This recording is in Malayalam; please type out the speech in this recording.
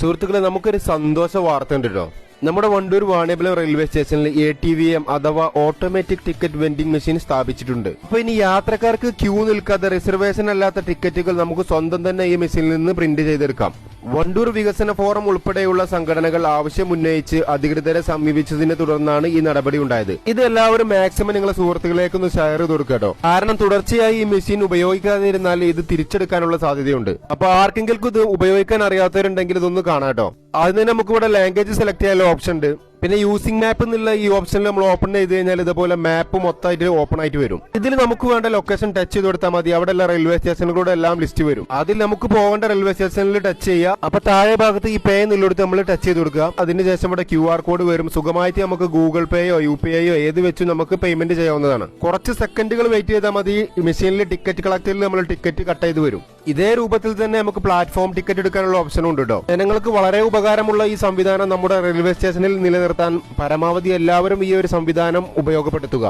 സുഹൃത്തുക്കളെ, നമുക്കൊരു സന്തോഷ വാർത്ത ഉണ്ട് കേട്ടോ. നമ്മുടെ വണ്ടൂർ വാണിയമ്പലം റെയിൽവേ സ്റ്റേഷനിൽ ATVM അഥവാ ഓട്ടോമാറ്റിക് ടിക്കറ്റ് വെൻഡിംഗ് മെഷീൻ സ്ഥാപിച്ചിട്ടുണ്ട്. അപ്പൊ ഇനി യാത്രക്കാർക്ക് ക്യൂ നിൽക്കാതെ റിസർവേഷൻ അല്ലാത്ത ടിക്കറ്റുകൾ നമുക്ക് സ്വന്തം തന്നെ ഈ മെഷീനിൽ നിന്ന് പ്രിന്റ് ചെയ്തെടുക്കാം. വണ്ടൂർ വികസന ഫോറം ഉൾപ്പെടെയുള്ള സംഘടനകൾ ആവശ്യമുന്നയിച്ച് അധികൃതരെ സമീപിച്ചതിനെ തുടർന്നാണ് ഈ നടപടി ഉണ്ടായത്. ഇത് എല്ലാവരും മാക്സിമം നിങ്ങളെ സുഹൃത്തുക്കളിലേക്ക് ഒന്ന് ഷെയർ ചെയ്ത് കൊടുക്കട്ടോ. കാരണം തുടർച്ചയായി ഈ മെഷീൻ ഉപയോഗിക്കാതിരുന്നാൽ ഇത് തിരിച്ചെടുക്കാനുള്ള സാധ്യതയുണ്ട്. അപ്പൊ ആർക്കെങ്കിലും ഇത് ഉപയോഗിക്കാൻ അറിയാത്തവരുണ്ടെങ്കിൽ ഇതൊന്ന് കാണാട്ടോ. അതിന് നമുക്ക് ഇവിടെ ലാംഗ്വേജ് സെലക്ട് ചെയ്യാനുള്ള ഓപ്ഷൻ ഉണ്ട്. പിന്നെ യൂസിംഗ് മാപ്പ് എന്നുള്ള ഈ ഓപ്ഷനിൽ നമ്മൾ ഓപ്പൺ ചെയ്ത് കഴിഞ്ഞാൽ ഇതുപോലെ മാപ്പ് മൊത്തമായിട്ട് ഓപ്പൺ ആയിട്ട് വരും. ഇതിൽ നമുക്ക് വേണ്ട ലൊക്കേഷൻ ടച്ച് ചെയ്ത് കൊടുത്താൽ മതി. അവിടെ ഉള്ള റെയിൽവേ സ്റ്റേഷനുകളുടെ എല്ലാം ലിസ്റ്റ് വരും. അതിൽ നമുക്ക് പോകേണ്ട റെയിൽവേ സ്റ്റേഷനിൽ ടച്ച് ചെയ്യുക. അപ്പൊ താഴെ ഭാഗത്ത് ഈ പേ എന്നുള്ളിടത്ത് നമ്മൾ ടച്ച് ചെയ്ത് കൊടുക്കുക. അതിനുശേഷം ഇവിടെ QR കോഡ് വരും. സുഖമായിട്ട് നമുക്ക് ഗൂഗിൾ പേയോ UPI ഏത് വെച്ചും നമുക്ക് പേയ്മെന്റ് ചെയ്യാവുന്നതാണ്. കുറച്ച് സെക്കൻഡുകൾ വെയിറ്റ് ചെയ്താൽ മതി. മെഷീനിൽ ടിക്കറ്റ് കളക്ടറിൽ നമ്മൾ ടിക്കറ്റ് കട്ട് ചെയ്ത് വരും. ഇതേ രൂപത്തിൽ തന്നെ നമുക്ക് പ്ലാറ്റ്ഫോം ടിക്കറ്റ് എടുക്കാനുള്ള ഓപ്ഷനും ഉണ്ട് കേട്ടോ. ജനങ്ങൾക്ക് വളരെ ഉപകാരമുള്ള ഈ സംവിധാനം നമ്മുടെ റെയിൽവേ സ്റ്റേഷനിൽ നിലനിർത്താൻ പരമാവധി എല്ലാവരും ഈ ഒരു സംവിധാനം ഉപയോഗപ്പെടുത്തുക.